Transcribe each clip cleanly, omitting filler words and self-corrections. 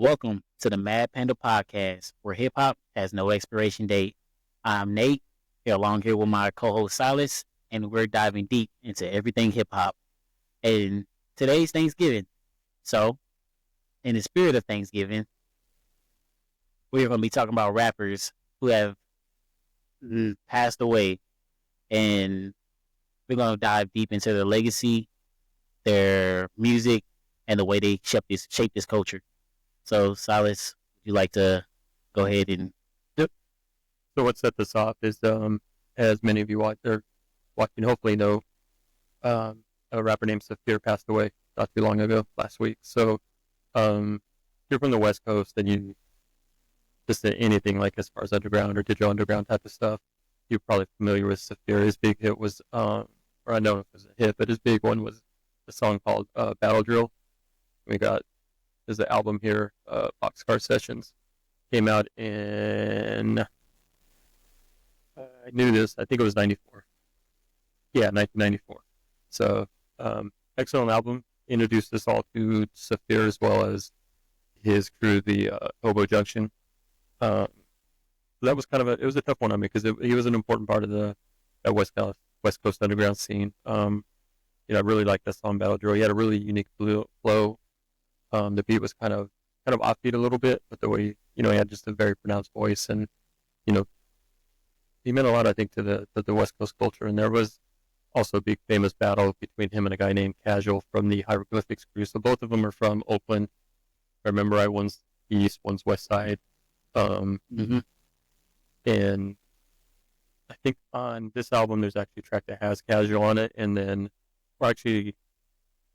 Welcome to the Mad Panda podcast, where hip hop has no expiration date. I'm Nate, here with my co-host Silas, and we're diving deep into everything hip hop. And today's Thanksgiving, so in the spirit of Thanksgiving, we're going to be talking about rappers who have passed away, and we're going to dive deep into their legacy, their music, and the way they shape this culture. So, Silas, would you like to go ahead and Yep. So what set this off is, as many of you watching hopefully know, a rapper named Saafir passed away not too long ago, last week. So, you're from the West Coast, and you just anything like as far as underground or digital underground type of stuff, you're probably familiar with Saafir. His big hit was, or I don't know if it was a hit, but his big one was a song called Battle Drill. We got there's an album here, Boxcar Sessions. Came out in, I knew this, I think it was 94. Yeah, 1994. So, excellent album. Introduced us all to Saafir as well as his crew, the Hobo Junction. That was it was a tough one on me because he was an important part of the West Coast underground scene. I really liked that song, Battle Drill. He had a really unique flow. The beat was kind of offbeat a little bit, but the way he had just a very pronounced voice, and he meant a lot, I think, to the West Coast culture. And there was also a big famous battle between him and a guy named Casual from the Hieroglyphics crew. So both of them are from Oakland. If I remember right, one's East, one's West Side. And I think on this album there's actually a track that has Casual on it, and then, or actually,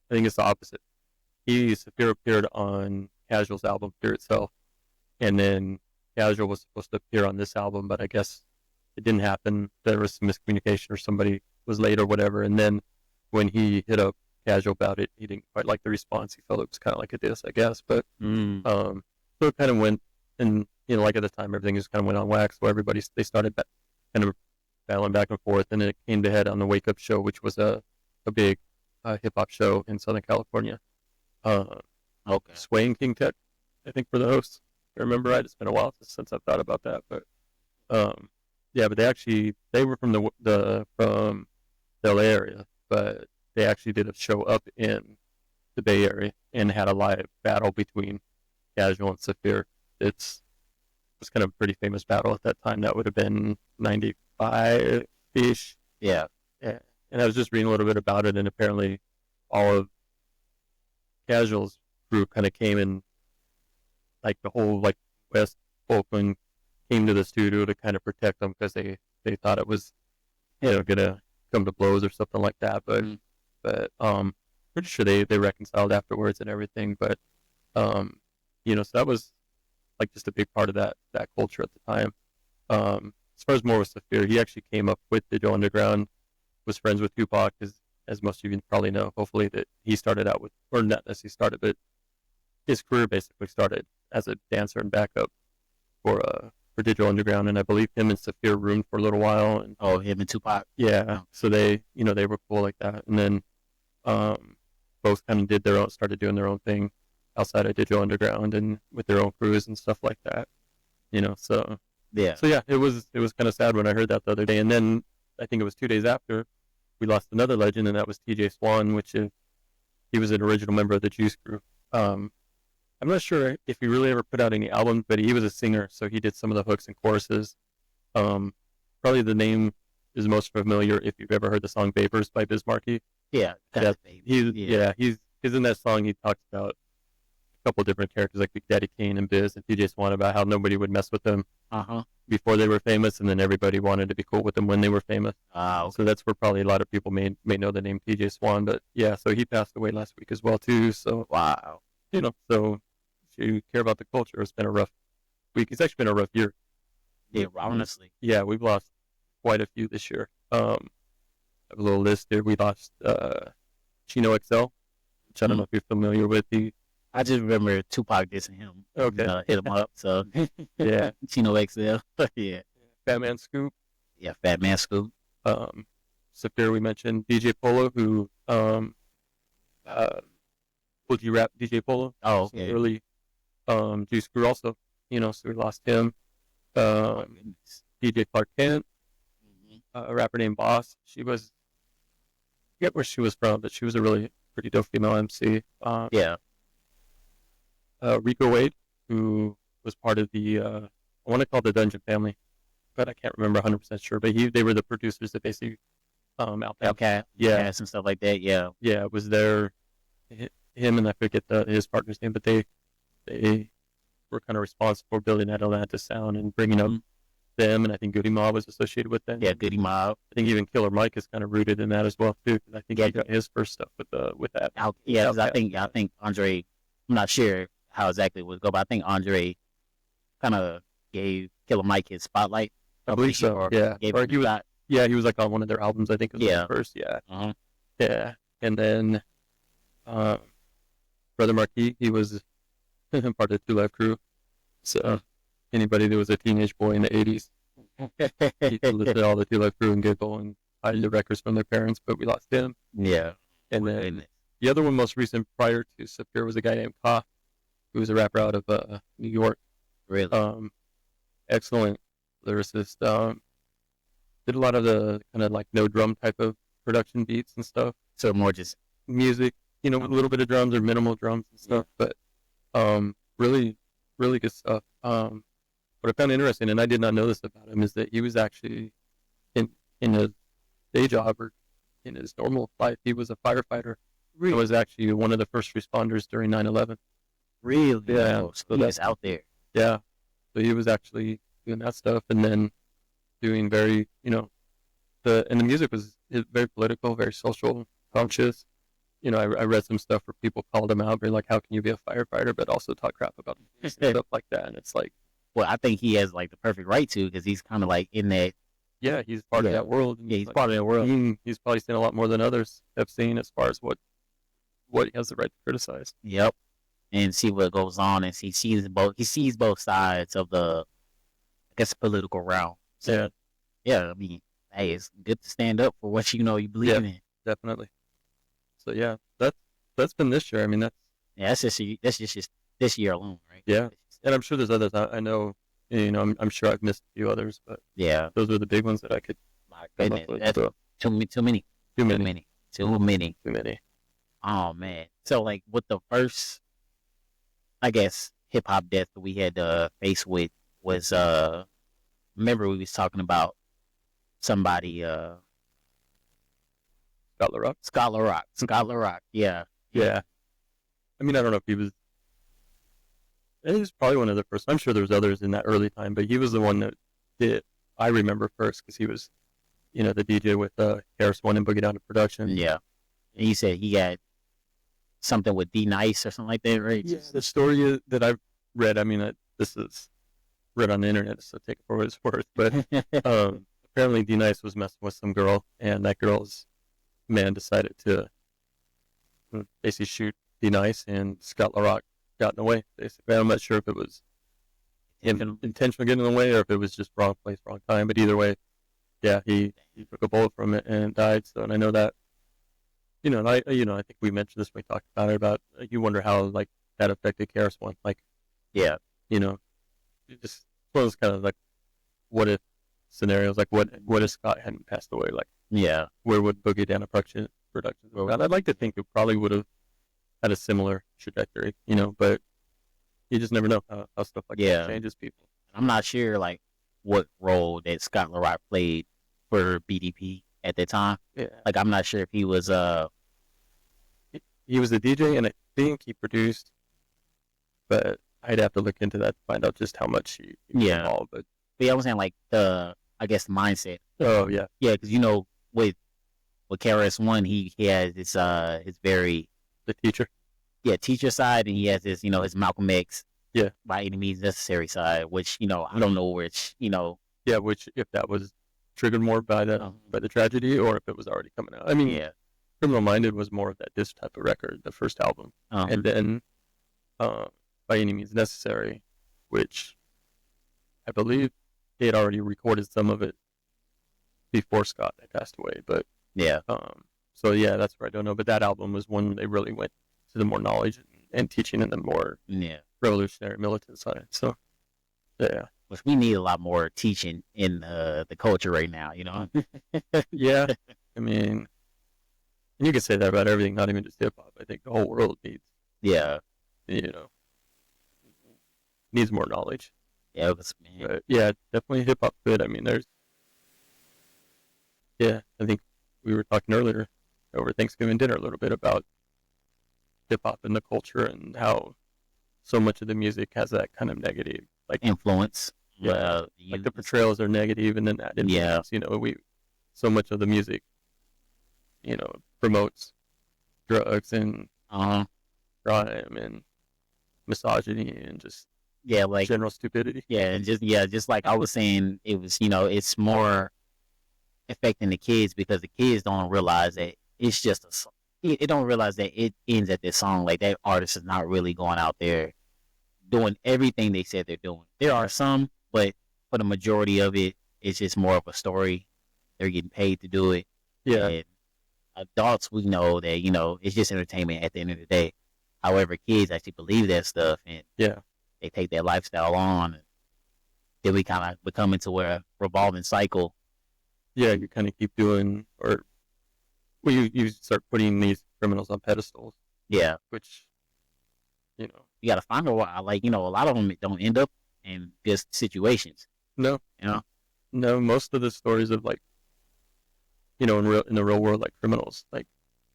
I think it's the opposite. Saafir appeared on Casual's album, Fear Itself, and then Casual was supposed to appear on this album, but I guess it didn't happen. There was some miscommunication, or somebody was late or whatever, and then when he hit up Casual about it, he didn't quite like the response. He felt it was kind of like a diss, I guess, but so it kind of went, and like at the time, everything just kind of went on wax, so they started kind of battling back and forth, and it came to head on the Wake Up Show, which was a big hip-hop show in Southern California. okay? Swaying King Tech, I think, for the hosts. If I remember right, it's been a while since I've thought about that, but yeah, but they were from the LA area, but they actually did a show up in the Bay Area and had a live battle between Casual and Saafir. It was kind of a pretty famous battle at that time. That would have been 95-ish. Yeah. And I was just reading a little bit about it, and apparently all of Casual's group kind of came in, like the whole West Oakland came to the studio to kind of protect them because they thought it was gonna come to blows or something like that. But pretty sure they reconciled afterwards and everything. But so that was just a big part of that culture at the time. As far as more with Saafir, he actually came up with Digital Underground, was friends with Tupac, as most of you probably know, hopefully, that he started out with, or not as he started, but his career basically started as a dancer and backup for Digital Underground, and I believe him and Saafir roomed for a little while. And Him and Tupac. yeah, so they were cool like that, and then both kind of started doing their own thing outside of Digital Underground and with their own crews and stuff like that. So Yeah. So yeah, it was kind of sad when I heard that the other day, and then I think it was 2 days after we lost another legend, and that was TJ Swan, which he was an original member of the Juice Crew. I'm not sure if he really ever put out any albums, but he was a singer, so he did some of the hooks and choruses. Probably the name is most familiar if you've ever heard the song "Vapors" by Biz Markie. Yeah. He's in that song. He talks about a couple of different characters like Big Daddy Kane and Biz and TJ Swan, about how nobody would mess with them before they were famous, and then everybody wanted to be cool with them when they were famous. Okay. So that's where probably a lot of people may know the name TJ Swan. But yeah, so he passed away last week as well too. So Wow. so if you care about the culture, it's been a rough week. It's actually been a rough year. Yeah, honestly. Yeah, we've lost quite a few this year. I have a little list here. We lost Chino XL, which I don't know if you're familiar with. I just remember Tupac dissing him. Okay. Hit him up. So Yeah. Chino XL. Yeah. Fat Man Scoop. Yeah. Fat Man Scoop. Saafir, we mentioned DJ Polo, who Would You Rap DJ Polo. Oh, okay. Early Juice Crew also, so we lost him. Oh my Um, goodness. DJ Clark Kent, Mhm. a rapper named Boss. She was, I forget where she was from, but she was a really pretty dope female MC. Yeah. Rico Wade, who was part of the, I want to call it the Dungeon Family, but I can't remember 100% sure. But they were the producers that basically, Outcast. Yeah, Outcast and stuff like that. Yeah. yeah, it was him and I forget his partner's name, but they were kind of responsible for building that Atlanta sound and bringing up Mhm. them. And I think Goody Mob was associated with them. Yeah. Goody Mob. I think even Killer Mike is kind of rooted in that as well too. 'Cause I think Yeah. he got his first stuff with that. Yeah. 'Cause I Outkast. think Andre. I'm not sure how exactly it would go, but I think Andre kind of gave Killer Mike his spotlight. I believe so. Or Yeah, gave or him the shot. he was like on one of their albums. I think it was Yeah. the first. Yeah, Uh-huh. yeah. And then uh, Brother Marquis, he was part of the Two Live Crew. So anybody that was a teenage boy in the '80s, he listened to all the Two Live Crew and Giggle and hide the records from their parents. But we lost him. Yeah. And My then goodness. the other one, most recent prior to Saafir, was a guy named Ka, who was a rapper out of New York. Really. Excellent lyricist. Did a lot of the kind of like no drum type of production beats and stuff. So more just Music, with a little bit of drums or minimal drums and stuff. But really, really good stuff. What I found interesting, and I did not know this about him, is that he was actually in his day job or in his normal life, he was a firefighter. He was actually one of the first responders during 9/11. really. Yeah. So he was out there. Yeah. So he was actually doing that stuff, and then doing very, and the music was very political, very social, conscious. I read some stuff where people called him out, very like, how can you be a firefighter, but also talk crap about police and stuff like that. And it's like, Well, I think he has like the perfect right to because he's kind of like in that. yeah, he's part of Yeah. that world. And Yeah, he's like, part of that world. he's probably seen a lot more than others have seen as far as what he has the right to criticize. Yep. And see what goes on, and he sees both sides of the, I guess, political realm. So, Yeah, yeah. I mean, hey, it's good to stand up for what you believe in. definitely. So yeah, that's been this year. I mean, Yeah, that's just this year alone, right? yeah. And I'm sure there's others. I know, I'm sure I've missed a few others, but Yeah. those are the big ones that I could My come goodness, up with. that's So, too many. too many. Too many. Too many. Oh man. So like with the first, I guess, hip hop death that we had to face with was remember we was talking about somebody Scott LaRock. Scott LaRock. Yeah. Yeah. I mean, I don't know if he was. He was probably one of the first. I'm sure there was others in that early time, but he was the one that I remember first because he was, the DJ with Harris One and Boogie Down to Production. Yeah. And he said he had something with D Nice or something like that, right? Yeah. The story that I've read, I mean, this is read on the internet, so take it for what it's worth. But apparently, D Nice was messing with some girl, and that girl's man decided to basically shoot D Nice, and Scott LaRock got in the way. Basically, I'm not sure if it was him intentionally getting in the way or if it was just wrong place, wrong time. But either way, yeah, he took a bullet from it and died. So, and I know that, and I think we mentioned this when we talked about it. About you wonder how like that affected KRS One. Like, Yeah. It just one of those kind of like what if scenarios. Like what if Scott hadn't passed away? Like, Yeah. where would Boogie Down Productions go? And I'd like to think it probably would have had a similar trajectory, but you just never know how stuff like Yeah. that changes people. I'm not sure like what role that Scott LaRock played for BDP at that time. Yeah. Like I'm not sure if he was He was a DJ, and I think he produced, but I'd have to look into that to find out just how much he was Yeah. involved. But I was saying like I guess the mindset. oh yeah, Yeah, because with KRS One he has his very the teacher. teacher side, and he has his his Malcolm X Yeah. by any means necessary side, which I don't know which Yeah, which if that was triggered more by the tragedy, or if it was already coming out. I mean, yeah. Criminal Minded was more of that diss type of record, the first album, and then by any means necessary, which I believe they had already recorded some of it before Scott had passed away. But Yeah. so yeah, that's where I don't know. But that album was when they really went to the more knowledge and teaching and the more Yeah. revolutionary militant side. So yeah, Which we need a lot more teaching in the culture right now. yeah. I mean, and you can say that about everything, not even just hip hop. I think the whole world needs, Yeah, you know, needs more knowledge. yeah, man. But yeah, definitely hip hop good. I mean, yeah, I think we were talking earlier over Thanksgiving dinner a little bit about hip hop and the culture and how so much of the music has that kind of negative, like, Influence. yeah, like the portrayals are negative, and then that Yeah. influence, so much of the music, promotes drugs and Uh-huh. crime and misogyny and just Yeah, like general stupidity. and just like I was saying, it was it's more affecting the kids because the kids don't realize that it's just a song. It don't realize that it ends at this song. Like that artist is not really going out there doing everything they said they're doing. There are some, but for the majority of it, it's just more of a story. They're getting paid to do it. Yeah, And adults, we know that it's just entertainment at the end of the day. However, kids actually believe that stuff, and yeah, they take that lifestyle on. And then we kind of become into a revolving cycle. yeah. You kind of keep doing, or well, you start putting these criminals on pedestals, Yeah, which you know, you got to find a while. Like a lot of them don't end up in good situations. no, You know, no. Most of the stories of, like, in the real world, like criminals, like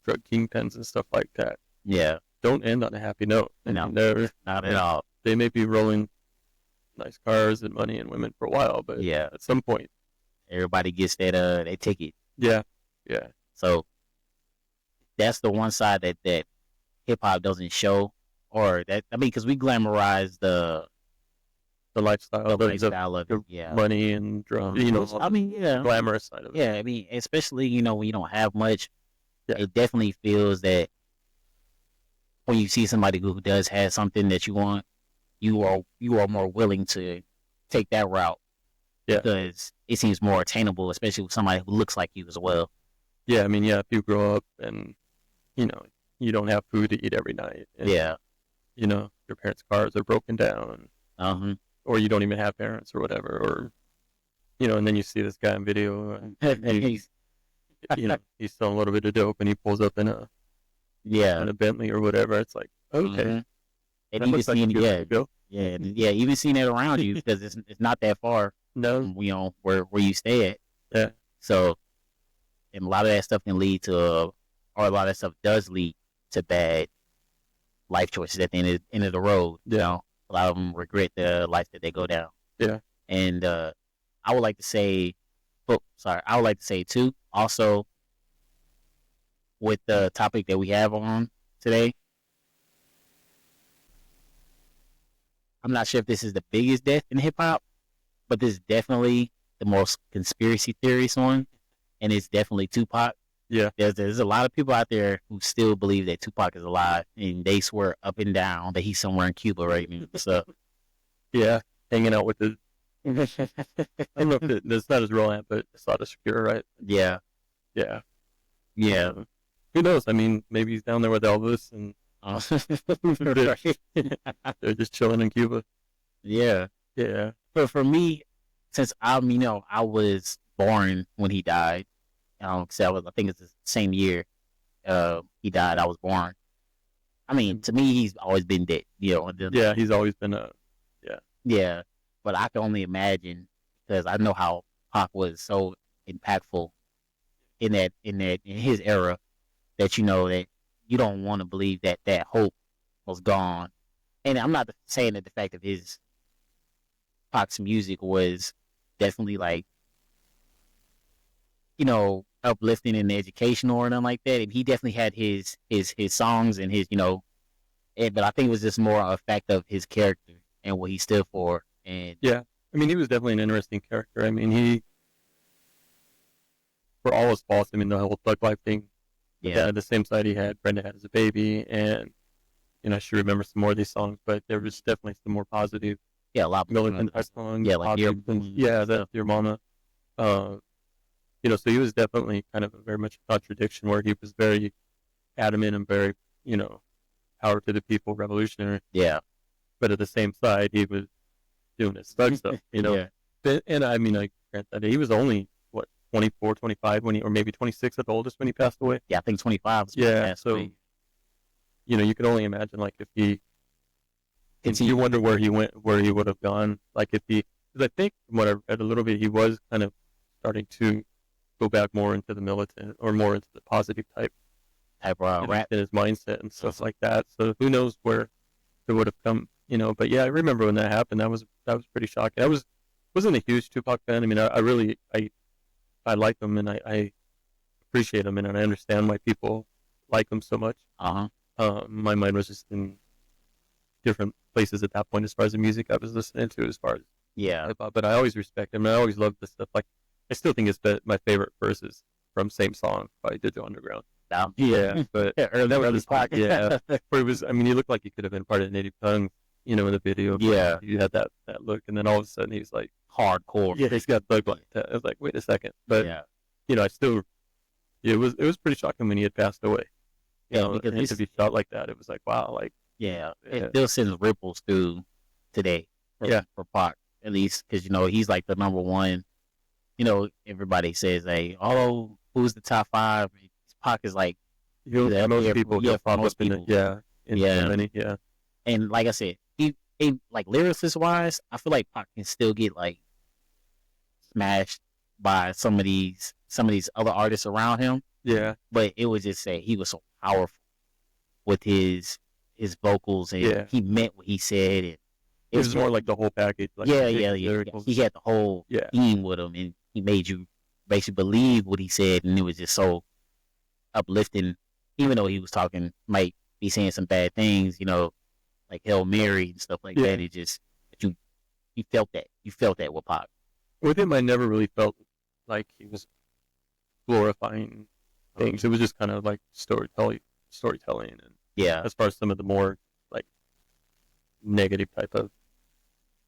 drug kingpins and stuff like that, yeah, don't end on a happy note. no, They're, not at all. they may be rolling nice cars and money and women for a while, but Yeah, at some point, everybody gets that they ticket. yeah, yeah, So that's the one side that hip hop doesn't show, or that because we glamorize the lifestyle, the the lifestyle of it. the Yeah, money and drugs, I mean, the glamorous side of it. yeah. I mean, especially when you don't have much, Yeah. it definitely feels that when you see somebody who does have something that you want, you are more willing to take that route. Yeah. Because it seems more attainable, especially with somebody who looks like you as well. Yeah, I mean, yeah, if you grow up and you don't have food to eat every night, and, Yeah. Your parents' cars are broken down, Uh-huh. or you don't even have parents or whatever, or and then you see this guy in video, and he's selling a little bit of dope, and he pulls up in a Bentley or whatever. It's like, okay, And that even looks like a seeing good way to go. even seeing it around you because it's not that far No, from where you stay at. yeah, So, and a lot of that stuff can lead to, or a lot of that stuff does lead to bad life choices at the end of the road. yeah, A lot of them regret the life that they go down. yeah, And I would like to say, I would like to say too, also with the topic that we have on today, I'm not sure if this is the biggest death in hip hop, but this is definitely the most conspiracy theorist one, and it's definitely Tupac. yeah. There's a lot of people out there who still believe that Tupac is alive, and they swear up and down that he's somewhere in Cuba right now. So, Yeah, hanging out with the. I don't know if that's not his real aunt, but it's not a secure, right? yeah, Yeah. yeah. Who knows? I mean, maybe he's down there with Elvis, and they're just chilling in Cuba. Yeah. Yeah. But for me, since I was born when he died. I think it's the same year he died. I was born. I mean, to me, he's always been dead. Yeah, he's always been Yeah, but I can only imagine because I know how Pac was so impactful in his era that that you don't want to believe that hope was gone. And I'm not saying that the fact of his Pac's music was definitely like uplifting and educational or nothing like that. And he definitely had his songs and his but I think it was just more a fact of his character and what he stood for. And yeah, I mean, he was definitely an interesting character. I mean, he, for all his faults, I mean, the whole thug life thing. yeah, The same side he had, Brenda had as a baby, and I should remember some more of these songs, but there was definitely some more positive a lot militant songs. Yeah, like that's Your Mama. So he was definitely kind of very much a contradiction where he was very adamant and very, power to the people, revolutionary. Yeah. but at the same side, he was doing his thug stuff, Yeah. And I mean, I grant that he was only, what, 24, 25 when he, or maybe 26 at the oldest when he passed away. Yeah, I think 25 is Yeah, so, away. you can only imagine, like, if he, you wonder where he went, where he would have gone, like, if he, because I think from what I read a little bit, he was kind of starting to go back more into the militant, or more into the positive type rap. in his mindset and stuff like that. So who knows where it would have come, But yeah, I remember when that happened. That was pretty shocking. Wasn't a huge Tupac fan. I mean, I really I like him, and I appreciate him, and I understand why people like him so much. My mind was just in different places at that point as far as the music I was listening to, as far as hip hop. But I always respect him, and I always loved the stuff. Like, I still think it's my favorite verses from Same Song by Digital Underground. Yeah, but that was Tupac. Yeah, where it was. I mean, he looked like he could have been part of Native Tongue, in the video. Yeah, you had that look, and then all of a sudden he's like hardcore. Yeah, he's got thug like that. I was like, wait a second, but I still, it was pretty shocking when he had passed away. Because to be shot like that, it was like, wow, like it still sends ripples through today. For Pac, at least, because he's like the number one. Everybody says, "Hey, who's the top 5?" Pac is like most people. Most people. Yeah. And like I said, he like lyricist wise, I feel like Pac can still get like smashed by some of these other artists around him. Yeah. But it was just say he was so powerful with his vocals, and he meant what he said, and it was more like the whole package. Like He had the whole theme with him, and he made you basically believe what he said, and it was just so uplifting. Even though he was might be saying some bad things, like Hail Mary and stuff like that. It just you felt that. You felt that with Pac. With him, I never really felt like he was glorifying things. It was just kind of like storytelling, and as far as some of the more like negative type of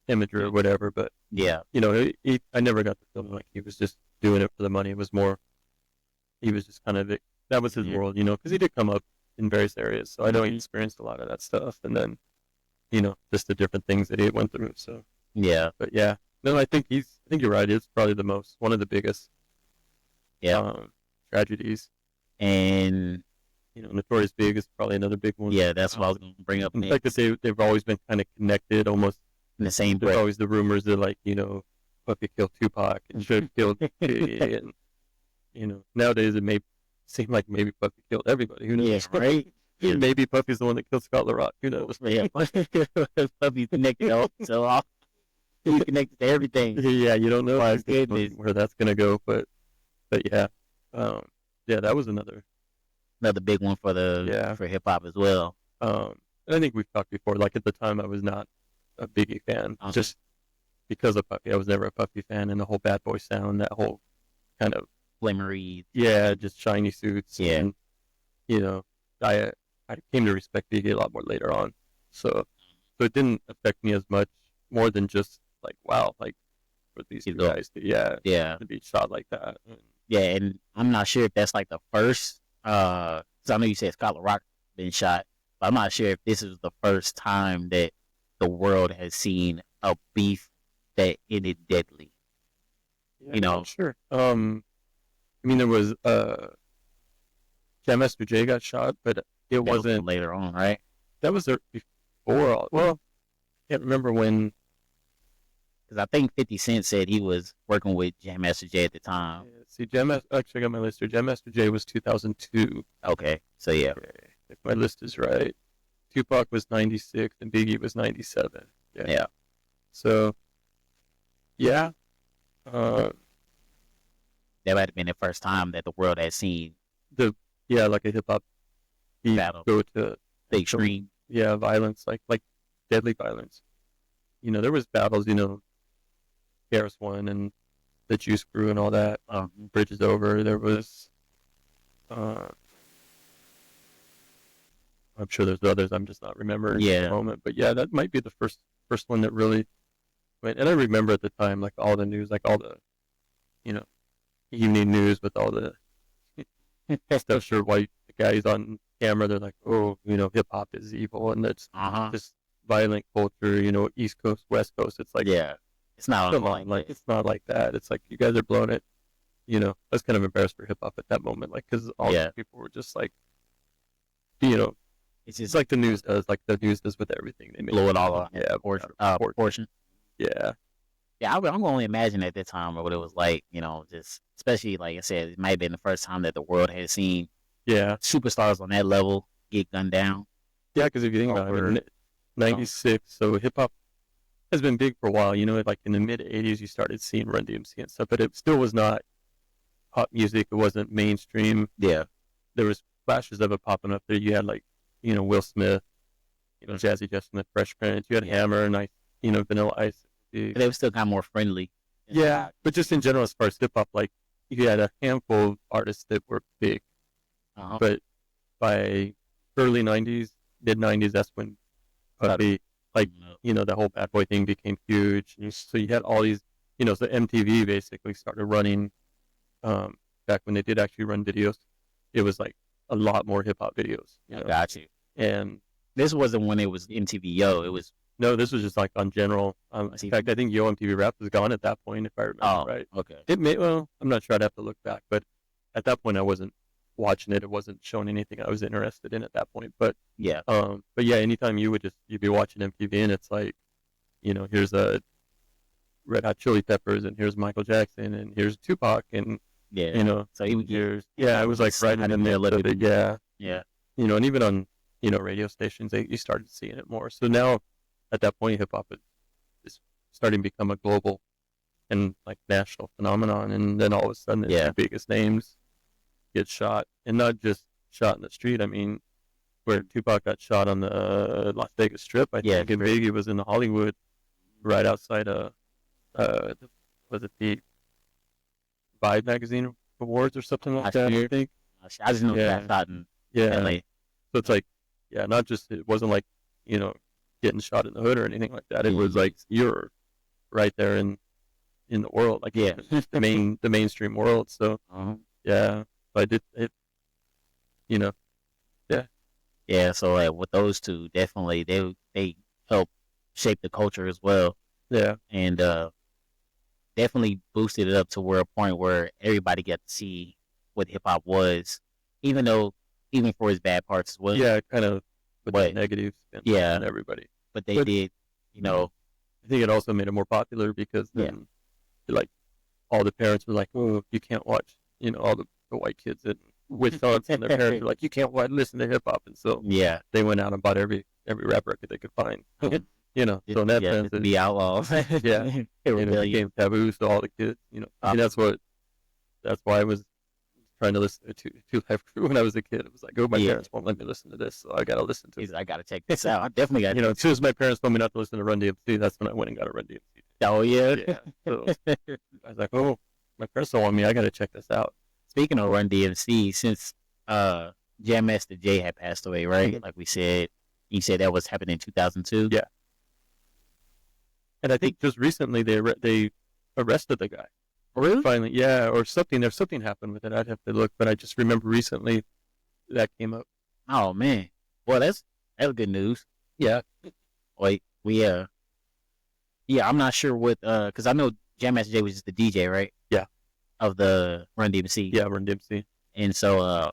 imagery or whatever. But I never got the feeling like he was just doing it for the money. It was more, he was just kind of that was his world, because he did come up in various areas, so I know he experienced a lot of that stuff, and then just the different things that he went through. So but no, I think you're right. It's probably one of the biggest tragedies, and Notorious Big is probably another big one. Yeah, that's what I was going to bring up. In fact, that they've always been kind of connected, almost in the same breath. There's always the rumors that, like, Puffy killed Tupac and should killed Biggie, and nowadays it may seem like maybe Puffy killed everybody. Who knows? Yes, right. Maybe Puffy's the one that killed Scott LaRock. Who knows? Yeah, Puffy's connected. So he's connected to everything. Yeah, you don't know where that's gonna go, but yeah, that was another big one for for hip hop as well. I think we've talked before. Like, at the time, I was not a Biggie fan, just because of Puffy. I was never a Puffy fan, and the whole Bad Boy sound, that whole kind of glimmery, just shiny suits. And I came to respect Biggie a lot more later on. So it didn't affect me as much, more than just like, wow, like, for these two guys to be shot like that. And I'm not sure if that's like the first, because I know you said Scott LaRock been shot, but I'm not sure if this is the first time that the world has seen a beef that ended deadly. Sure. I mean, there was Jam Master Jay got shot, but it wasn't later on, right? That was there before. Well, I can't remember when. Because I think 50 Cent said he was working with Jam Master Jay at the time. See, actually, I got my list here. Jam Master Jay was 2002. Okay, so yeah. Okay. If my list is right. Tupac was 96 and Biggie was 97. Yeah. So, yeah. That might have been the first time that the world had seen like a hip hop battle go to the extreme. Yeah, violence, like deadly violence. There was battles, Harris One and the Juice Crew and all that. Bridges Over. There was, I'm sure there's others. I'm just not remembering at the moment. But yeah, that might be the first one that really went. And I remember at the time, like, all the news, like all the, evening news with all the stuff. Sure, white guys on camera, they're like, oh, hip hop is evil, and it's just violent culture, you know, East Coast, West Coast. It's like, yeah, it's not come like on, like that. it's not like that. It's like you guys are blowing it. You know, I was kind of embarrassed for hip hop at that moment, like because all Yeah. these people were just like, you know, It's it's just like the news does, like the news does with everything. They make blow it all out. yeah, Portion. yeah, Yeah, I'm gonna only imagine at that time what it was like. You know, just especially like I said, it might have been the first time that the world had seen yeah, superstars on that level get gunned down. yeah. Because if you think about it, I mean, '96, so hip hop has been big for a while. You know, like in the mid '80s, you started seeing Run DMC and stuff, but it still was not pop music. It wasn't mainstream. Yeah, There was flashes of it popping up there. You had like, you know, Will Smith, you know, Jazzy Jeff Smith, Fresh Prince. You had Hammer and you know, Vanilla Ice. but they were still kind of more friendly. Yeah, but just in general, as far as hip hop, like you had a handful of artists that were big, but by early '90s, mid '90s, that's when the like you know the whole Bad Boy thing became huge. So you had all these, you know, so MTV basically started running. Back when they did actually run videos, it was like a lot more hip hop videos. You know? Got you. And this wasn't when it was MTV Yo. It was no, this was just like on general. In fact, I think Yo MTV Rap was gone at that point, if I remember right. Okay. It may well, I'm not sure. I'd have to look back, but at that point, I wasn't watching it. It wasn't showing anything I was interested in at that point. But yeah, anytime you'd be watching MTV and it's like, you know, here's a Red Hot Chili Peppers and here's Michael Jackson and here's Tupac and yeah, you know, so he would it was like right in there a little bit. Yeah, yeah, you know, and even on you know radio stations, you started seeing it more. So now, at that point, hip hop is starting to become a global and like national phenomenon, and then all of a sudden, the biggest names get shot, and not just shot in the street. I mean, where Tupac got shot on the Las Vegas Strip, I think, and Biggie was in Hollywood, right outside was it the Vibe magazine awards or something like that? I think. I just know that shot in LA. So it's like, yeah, not just it wasn't like you know getting shot in the hood or anything like that. It was like you're right there in the world, like the mainstream world. So yeah, but I did it, you know, yeah. So like with those two, definitely they help shape the culture as well. Yeah, and definitely boosted it up to a point where everybody got to see what hip hop was, even for its bad parts as well. Yeah, kind of with the negatives. And everybody. But they did, you know. I think it also made it more popular because then, like, all the parents were like, "Oh, you can't watch," you know, all the white kids and with songs, and their parents were like, "You can't listen to hip hop," and so they went out and bought every rap record they could find. You know, so in that sense, it'd be outlaws. It became taboo to all the kids. You know, and that's why I was trying to listen to Two Live Crew when I was a kid. It was like, oh, my parents won't let me listen to this, so I got to listen to it. I got to check this out. I definitely got to. You know, as soon as my parents told me not to listen to Run DMC, that's when I went and got a Run DMC. Oh, yeah? Yeah. So I was like, oh, my parents don't want me. I got to check this out. Speaking of Run DMC, since Jam Master Jay had passed away, right? Like we said, you said that was happening in 2002? Yeah. And I think just recently they arrested the guy. Really? Finally, yeah, or something. There's something happened with it. I'd have to look, but I just remember recently that came up. Oh man, well that was good news. Yeah. Wait, I'm not sure what because I know Jam Master Jay was just the DJ, right? Yeah. Of the Run DMC. Yeah, Run DMC. And so I'm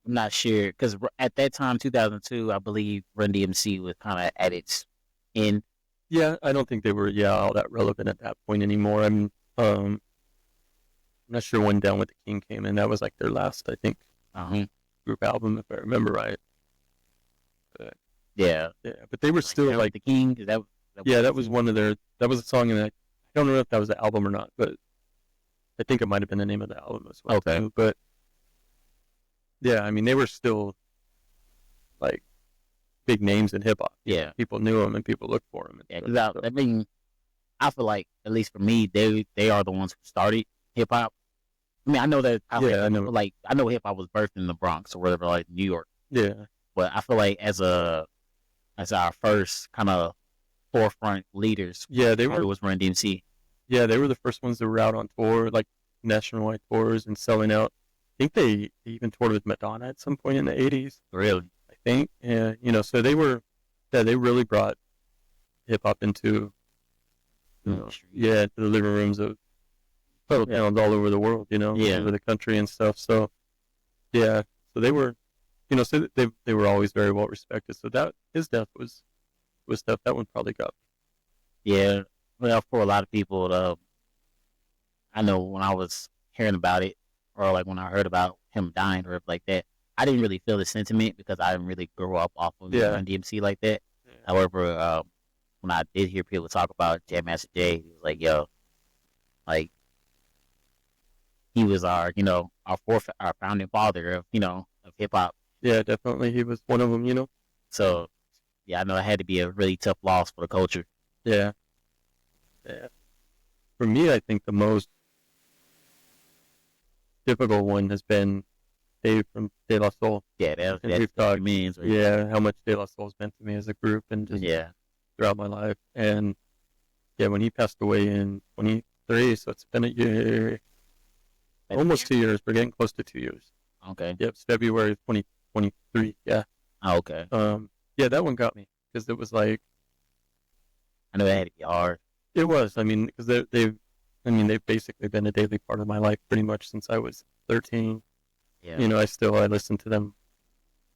not sure because at that time, 2002, I believe Run DMC was kind of at its end. Yeah, I don't think they were all that relevant at that point anymore. I'm not sure when Down with the King came in. That was like their last, I think, group album, if I remember right. But, yeah, but they were still like the King. That was one of their. That was a song in that. I don't know if that was the album or not, but I think it might have been the name of the album as well. Okay, too. But yeah, I mean, they were still like big names in hip hop. Yeah, people knew them and people looked for them. Yeah, I mean, I feel like at least for me, they are the ones who started hip hop. I mean, I know that. I know hip hop was birthed in the Bronx or whatever, like New York. Yeah, but I feel like as our first kind of forefront leaders, it was Run DMC. Yeah, they were the first ones that were out on tour, like nationwide tours and selling out. I think they even toured with Madonna at some point in the 80s. Really? I think. And, so they really brought hip hop into, to the living rooms of towns all over the world, all over the country and stuff. So, yeah, so they were, so they were always very well respected. So that his death was stuff that one probably got. Yeah, well, for a lot of people, I know when I was hearing about it, or like when I heard about him dying or like that, I didn't really feel the sentiment because I didn't really grow up off of Run DMC like that. Yeah. However, when I did hear people talk about Jam Master Jay, he was like, "Yo, like he was our founding father of of hip hop." Yeah, definitely, he was one of them. So, yeah, I know it had to be a really tough loss for the culture. Yeah. Yeah. For me, I think the most difficult one has been Dave from De La Soul. Yeah, we've talked, means. Right? Yeah, how much De La Soul's meant to me as a group and just throughout my life. And yeah, when he passed away in 23, so it's been a year, almost 2 years. We're getting close to 2 years. Okay. Yep, it's February 2023. Yeah. Oh, okay. Yeah, that one got me because it was like, I know it had to be hard. It was. I mean, because they've basically been a daily part of my life pretty much since I was 13. Yeah. I listen to them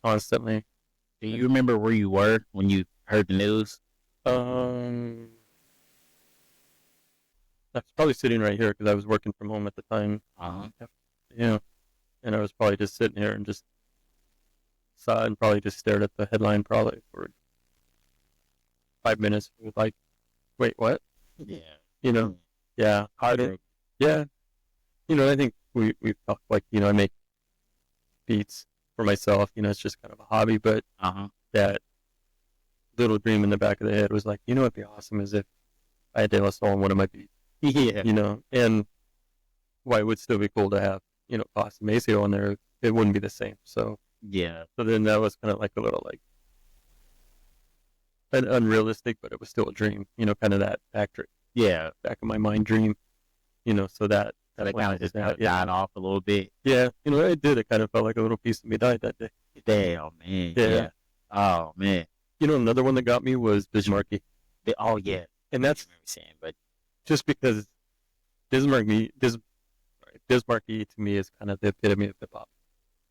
constantly. Do you remember where you were when you heard the news? I was probably sitting right here because I was working from home at the time. Yeah, and I was probably just sitting here and just saw it and probably just stared at the headline probably for 5 minutes. It was like, wait, what? Yeah. Yeah. Harder. Yeah. I think we've talked like, I make beats for myself, it's just kind of a hobby, but that little dream in the back of the head was like, it'd be awesome as if I had De La Soul on one of my beats. Yeah. And why it would still be cool to have, Costa Maceo on there, it wouldn't be the same. So, yeah. So then that was kind of like a little like unrealistic, but it was still a dream, kind of that back of my mind dream, so that kind of just died off a little bit. Yeah, it did. It kind of felt like a little piece of me died that day. Damn, man. Yeah. Oh, man. Another one that got me was Bismarcky. Oh, yeah. And that's but just because Bismarcky to me is kind of the epitome of hip hop.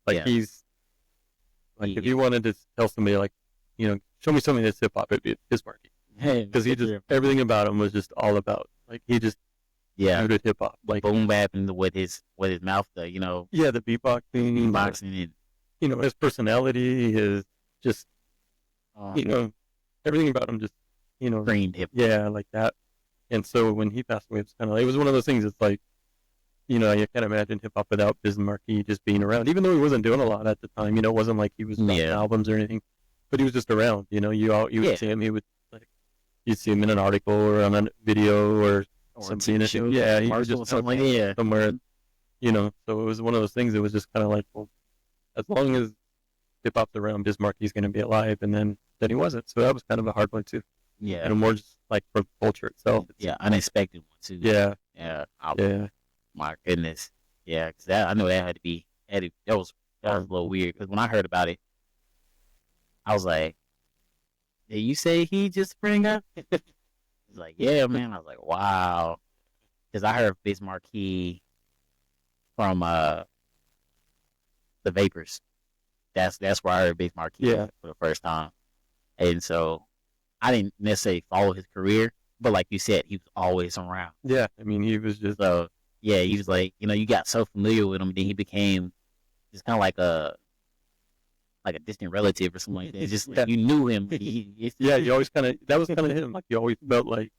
Like he's like if you wanted to tell somebody like, show me something that's hip hop, it'd be Bismarcky. Because he just everything about him was just all about like he just rooted hip hop, like boom bapping with his mouth, the the beatboxing, and his personality, his just everything about him just screamed hip. Yeah, like that. And so when he passed away, it was one of those things. It's like you can't imagine hip hop without Bismarcky just being around, even though he wasn't doing a lot at the time. It wasn't like he was dropping albums or anything, but he was just around. You would see him. He would you'd see him in an article or on a video or something. Yeah, he was just somewhere. So it was one of those things. It was just kind of like, well, as long as hip hop's around, Bismarcky's going to be alive, and then he wasn't. So that was kind of a hard one too. Yeah, and more just like for the culture itself. Unexpected one too. Yeah. My goodness. Yeah, because I know that had to be. That was a little weird because when I heard about it, I was like, "Did you say he just sprang up?" He's like, "Yeah, man." I was like, "Wow," because I heard Bismarcky from the Vapors. That's where I heard Bismarcky for the first time, and so I didn't necessarily follow his career, but like you said, he was always around. Yeah, I mean, he was just he was like, you got so familiar with him, then he became just kind of like a distant relative or something like that. Just like you knew him. You always that was kind of him. Like you always felt like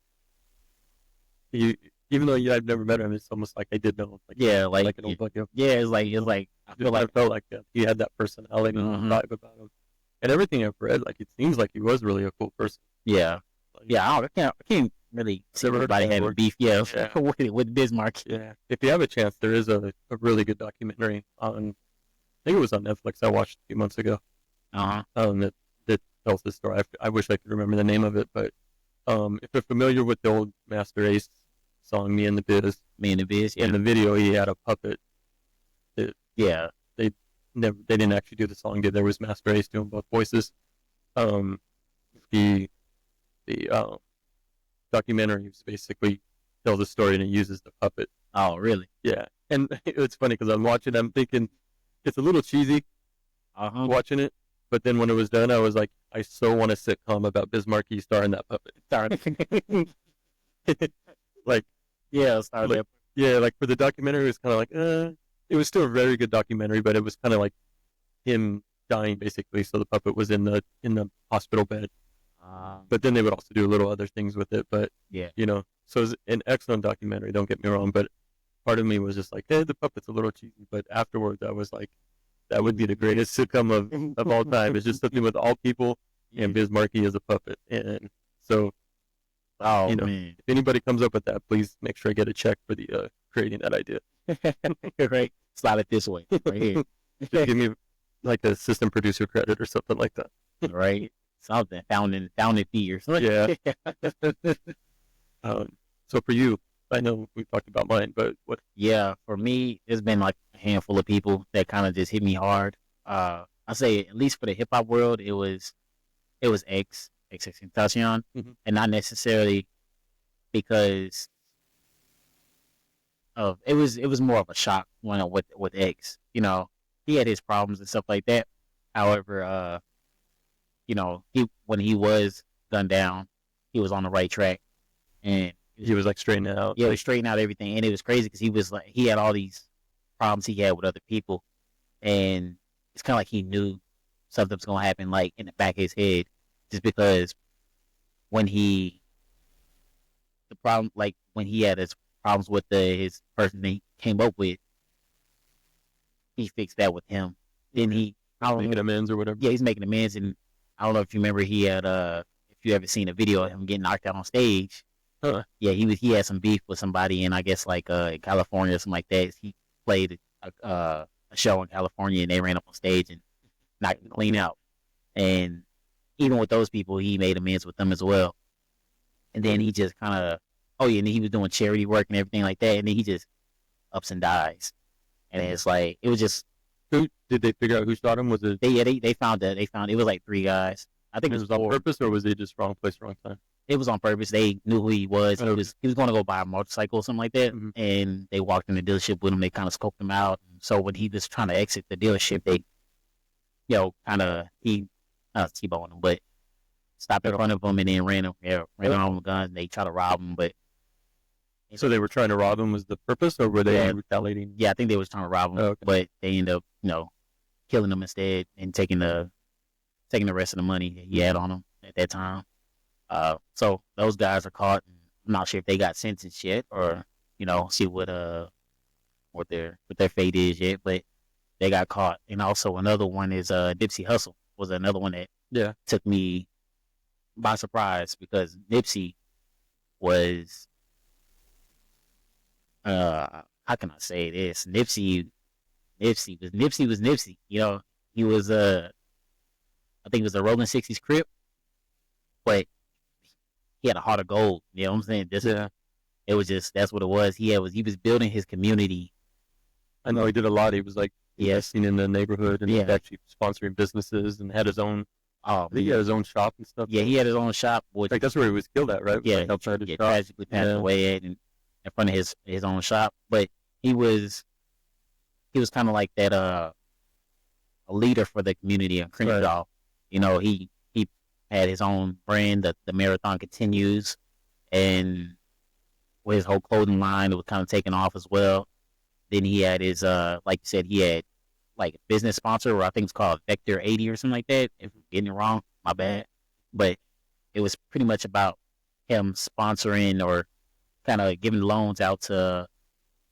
even though I've never met him, it's almost like I did know him. Like an old buddy. Yeah, it's like I felt like he had that personality and vibe about him, and everything I've read, like it seems like he was really a cool person. Yeah, I can't really see everybody having beef. With Bismarck. Yeah, if you have a chance, there is a really good documentary on. I think it was on Netflix. I watched a few months ago. That tells the story. I wish I could remember the name of it, but if you're familiar with the old Master Ace song "Me and the Biz," in the video he had a puppet. They never, they didn't actually do the song. There was Master Ace doing both voices. Um, the documentary basically tells a story and it uses the puppet. Oh, really? Yeah, and it's funny because I'm watching, I'm thinking it's a little cheesy watching it, but then when it was done, I was like, I so want a sitcom about Biz Markie starring that puppet. Like, yeah, like for the documentary, it was kind of like, it was still a very good documentary, but it was kind of like him dying basically. So the puppet was in the hospital bed. But then they would also do little other things with it. But yeah, so it was an excellent documentary. Don't get me wrong, but part of me was just like, hey, the puppet's a little cheesy. But afterwards, I was like, that would be the greatest sitcom of all time. It's just something with all people, and Biz Markie is a puppet. And so, man, if anybody comes up with that, please make sure I get a check for the creating that idea. right, slide it this way, right here. Just give me like a assistant producer credit or something like that. Right, something found in fee or something. Yeah. So for you, I know we talked about mine, but what? Yeah, for me, there's been like a handful of people that kind of just hit me hard. I say at least for the hip hop world, it was XXXTentacion, and not necessarily because of it was more of a shock when with X. He had his problems and stuff like that. However, when he was gunned down, he was on the right track, and he was like straightening out. Yeah, he straightened out everything, and it was crazy because he had all these problems he had with other people, and it's kind of like he knew something was gonna happen, like in the back of his head, just because when he had his problems with his person that he came up with, he fixed that with him. Then making amends or whatever. Yeah, he's making amends, and I don't know if you remember, he had if you ever seen a video of him getting knocked out on stage. Huh. Yeah, he had some beef with somebody, and I guess like in California or something like that. He played a show in California, and they ran up on stage and knocked him clean out. And even with those people, he made amends with them as well. And then he just kind of, and then he was doing charity work and everything like that, and then he just ups and dies. And it's like it was just. Who did they figure out who shot him? Was it? They found it was like 3 guys. I think it was on purpose, or was he just wrong place, wrong time? It was on purpose. They knew who he was. He was going to go buy a motorcycle or something like that, and they walked in the dealership with him. They kind of scoped him out. So when he was trying to exit the dealership, they, he T-boned him, but stopped in front of him and then ran on with guns. They tried to rob him, but so they were trying to rob him was the purpose, or were they retaliating? Yeah, I think they was trying to rob him, but they ended up, killing him instead and taking the rest of the money he had on him at that time. So those guys are caught. I'm not sure if they got sentenced yet, or see what their fate is yet, but they got caught. And also another one is Nipsey Hussle was another one that took me by surprise, because Nipsey was how can I say this? Nipsey was Nipsey. He was I think it was a Rolling 60s Crip, but he had a heart of gold. You know what I'm saying? It was just, that's what it was. He was building his community. I know he did a lot. He was like investing in the neighborhood and actually sponsoring businesses, and had his own. He had his own shop and stuff. Yeah, he had his own shop. Like that's where he was killed at, right? Yeah, like outside his shop. Tragically passed away in front of his own shop. But he was kind of like that a leader for the community in Crenshaw. Right. He had his own brand, the Marathon Continues, and with his whole clothing line, it was kind of taking off as well. Then he had his like you said, he had like a business sponsor, or I think it's called Vector 80 or something like that. If I'm getting it wrong, my bad. But it was pretty much about him sponsoring or kind of giving loans out to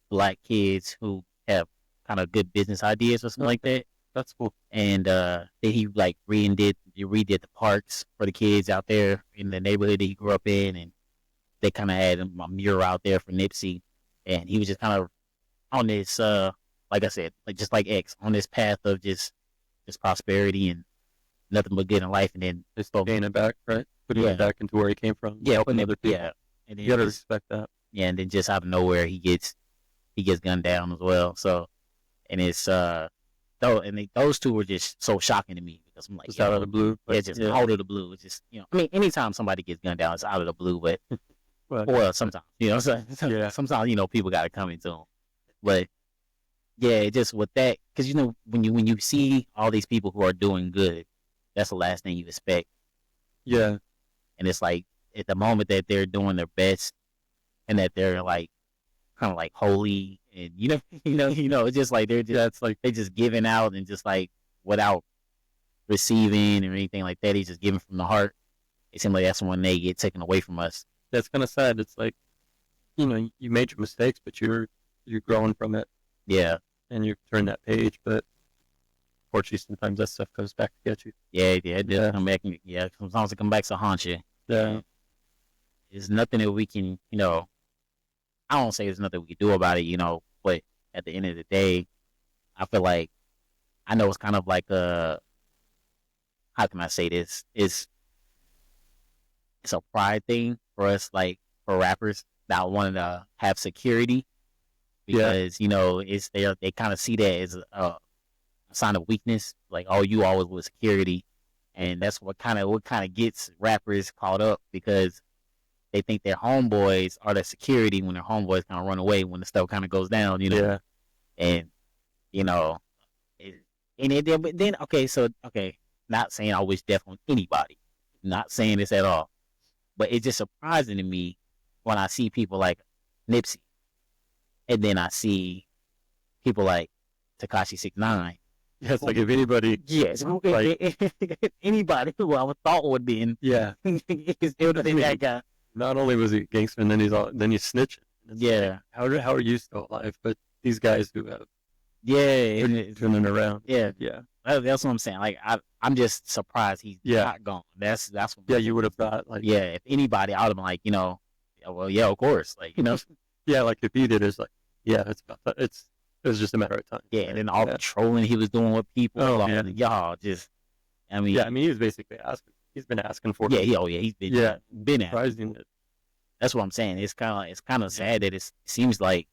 Black kids who have kind of good business ideas or something like that. That's cool. And then he like redid the parks for the kids out there in the neighborhood that he grew up in, and they kind of had a mural out there for Nipsey, and he was just kind of on this, like I said, like just like X, on this path of just prosperity and nothing but good in life, and then just gaining it back, right? Putting it back into where he came from. Yeah, putting other people. Yeah, and then you gotta respect that. Yeah, and then just out of nowhere, he gets gunned down as well. So, and it's those two were just so shocking to me because I'm like, Just out of the blue. It's just out of the blue. It's just, I mean, anytime somebody gets gunned down, it's out of the blue. But well, sometimes, sometimes people got to come into them. But yeah, just with that, because when you see all these people who are doing good, that's the last thing you expect. Yeah, and it's like at the moment that they're doing their best, and that they're like kind of like holy, and it's just like they're just it's like they just giving out and just like without receiving or anything like that. He's just giving from the heart. It seems like that's when they get taken away from us. That's kind of sad. It's like, you made your mistakes, but you're growing from it. Yeah. And you turn that page, but unfortunately, sometimes that stuff comes back to get you. Yeah, it does come back. Yeah, sometimes it comes back to haunt you. Yeah. There's nothing that we can, I don't say there's nothing we can do about it, but at the end of the day, I feel like, I know it's kind of like how can I say this? It's a pride thing for us, like for rappers, not wanting to have security because it's they kind of see that as a sign of weakness. Like, oh, you always with security, and that's what kind of gets rappers caught up because they think their homeboys are their security when their homeboys kind of run away when the stuff kind of goes down. Yeah. And but then okay, not saying I wish death on anybody, not saying this at all, but it's just surprising to me when I see people like Nipsey, and then I see people like Tekashi 6ix9ine. Yeah, it's like if anybody, yes, like, anybody who I thought would be yeah, it would have been that guy. Not only was he a gangster, and then he's snitching. Yeah, like, how are you still alive? But these guys who have, turning around. Yeah, yeah. That's what I'm saying. Like I'm just surprised he's not gone. That's what. Yeah, you would have thought like. Yeah, if anybody, I would have been like, well, yeah, of course, like Yeah, like if he did, it's like, yeah, it's about that. It was just a matter of time. Yeah, and then all the trolling he was doing with people. Oh, y'all just. I mean, he was basically asking. He's been asking for. Yeah, he's been surprising it. That's what I'm saying. It's kind of sad that it seems like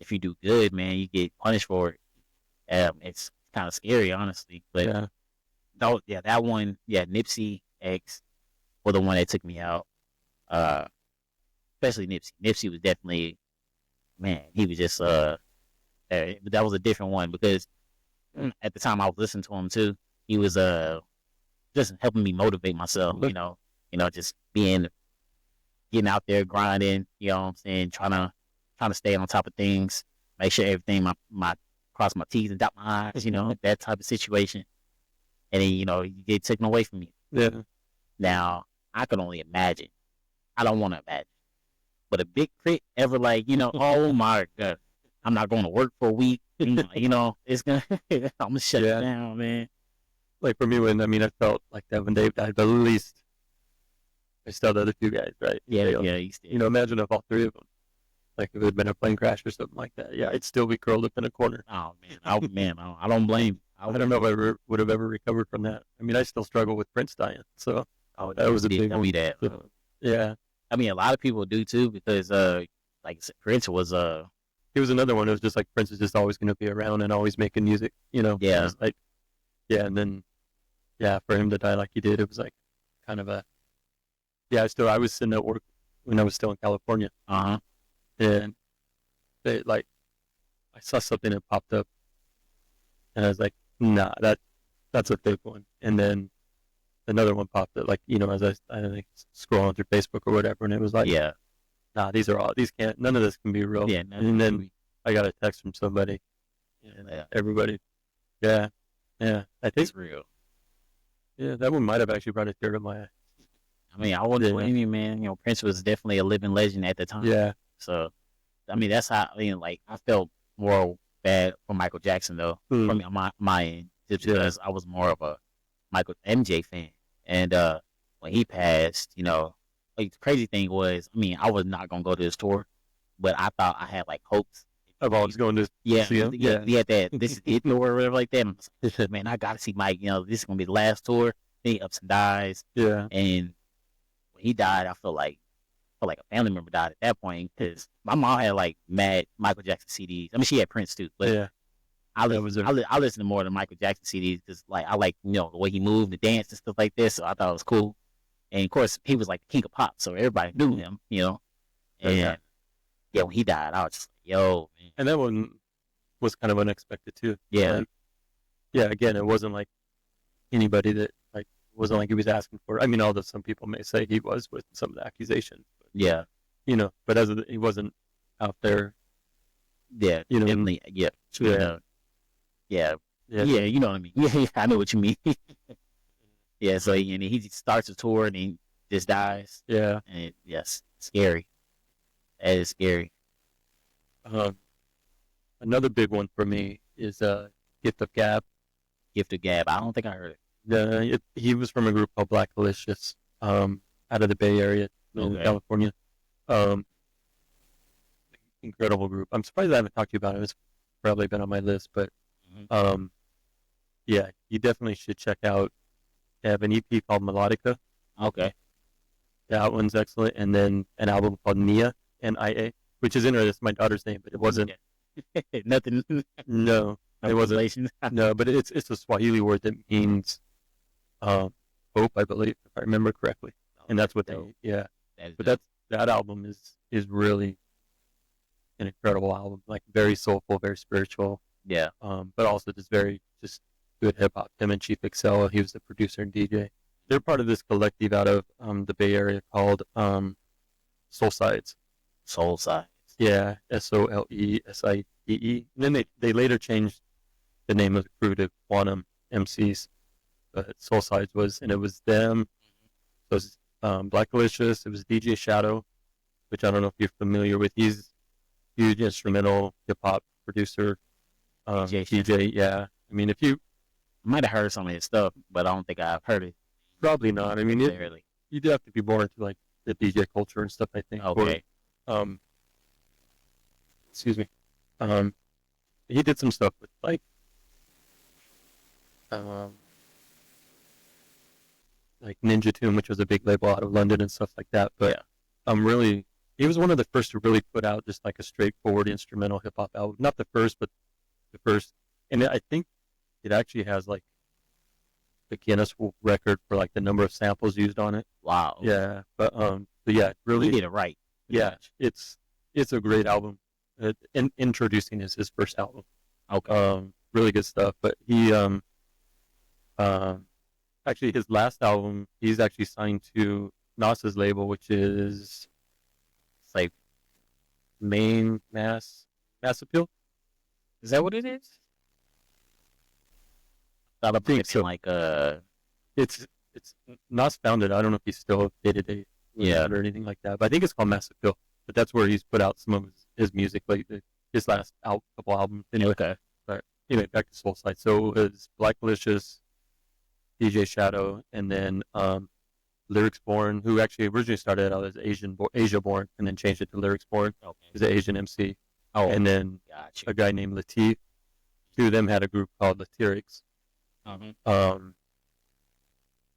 if you do good, man, you get punished for it. It's kind of scary, honestly. But that one, Nipsey X was the one that took me out. Especially Nipsey. Nipsey was definitely, man, he was just but that was a different one because at the time I was listening to him too. He was just helping me motivate myself, just getting out there grinding, you know what I'm saying, trying to stay on top of things, make sure everything my cross my T's and dot my I's, that type of situation. And then, you get taken away from you. Yeah. Now, I can only imagine. I don't want to imagine. But a big crit ever oh my God, I'm not going to work for a week. It's going to, I'm going to shut it down, man. Like for me, I felt like that when Dave died, but at least I still had a few guys, right? Yeah. Imagine if all three of them, like if it had been a plane crash or something like that, I'd still be curled up in a corner. Oh man, I don't blame. I don't know if I would have ever recovered from that. I still struggle with Prince dying, so that was a big one. That. Yeah. A lot of people do too because like Prince was he was another one. It was just like Prince is just always going to be around and always making music, Yeah. Like, and then for him to die like he did, it was like kind of a I was sitting at work when I was still in California. And they like I saw something that popped up, and I was like, nah, that's a fake one. And then another one popped up, like as I think scrolling through Facebook or whatever, and it was like, nah, these can't, none of this can be real. Yeah. And then I got a text from somebody, and everybody, I think it's real. Yeah, that one might have actually brought a tear to my eye. I wouldn't blame you, man. Prince was definitely a living legend at the time. Yeah. So, that's how I felt more bad for Michael Jackson though, from my end, just because I was more of a Michael MJ fan, and when he passed, the crazy thing was, I was not gonna go to his tour, but I thought I had like hopes of always going to see him. That this is it tour or whatever like that. Like, man, I gotta see Mike. This is gonna be the last tour. Then he ups and dies. Yeah, and when he died, I felt like a family member died at that point because my mom had like mad Michael Jackson CDs. She had Prince too, but I That listen, was I listen to more of the Michael Jackson CDs because like I like the way he moved, the dance and stuff like this. So I thought it was cool. And of course, he was like the king of pop, so everybody knew him. yeah. And yeah, when he died, I was just like, yo, man. And that one was kind of unexpected too. Yeah, Like, yeah, again, it wasn't like anybody that like wasn't like he was asking for it. I mean, although some people may say he was with some of the accusations, but, yeah, but he wasn't out there, yeah, you know, definitely, yeah, yeah, yeah, yeah, yeah. You know what I mean? Yeah, I know what you mean. Yeah, so he starts a tour and he just dies, yeah. and yes, scary. That is scary. Um, Another big one for me is Gift of Gab. Gift of Gab. I don't think I heard it. He was from a group called Black Delicious, out of the Bay Area in Okay. California. Um, Incredible group. I'm surprised I haven't talked to you about it. It's probably been on my list, but Mhm. yeah, you definitely should check out. They have an EP called Melodica. Okay. That one's excellent, and then an album called Nia, Nia, which is interesting. It's my daughter's name, but it wasn't. Nothing. No, it wasn't. Relation. No, but it's a Swahili word that means hope, I believe, if I remember correctly. And that's what dope. yeah. That is But dope. that album is really an incredible album, like very soulful, very spiritual, Yeah. but also just good hip hop. Him and Chief Excel, he was the producer and DJ. They're part of this collective out of the Bay Area called Soul Sides. Soul Sides. Yeah, SOLESIDE. And then they later changed the name of the crew to Quantum MCs. But Soul Sides and it was them. So it was Black Delicious. It was DJ Shadow, which I don't know if you're familiar with. He's a huge instrumental hip hop producer. DJ, yeah. I mean, if you might have heard some of his stuff, but I don't think I've heard it. Probably not. I mean, you'd have to be more into like the DJ culture and stuff, I think. Okay. Or, excuse me. He did some stuff with like Ninja Tune, which was a big label out of London and stuff like that. But really, he was one of the first to really put out just like a straightforward instrumental hip hop album. Not the first, but the first. And I think it actually has like the Guinness record for like the number of samples used on it. Wow. Yeah, but yeah, really, he did it right. Yeah, it's a great album. Introducing is his first album. Okay. Really good stuff. But he actually his last album, he's actually signed to Nas's label, which is it's like Mass Appeal. Is that what it is? I think so. Like it's Nas founded. I don't know if he's still day-to-day or anything like that, but I think it's called Mass Appeal. But that's where he's put out some of his music, like his last couple albums. Anyway, okay. But anyway, back to Soul Side. So it's Black Delicious, DJ Shadow, and then Lyrics Born, who actually originally started out as Asia Born, and then changed it to Lyrics Born. Okay. He's an Asian MC. Oh, and then a guy named Latif. Two of them had a group called Latirics.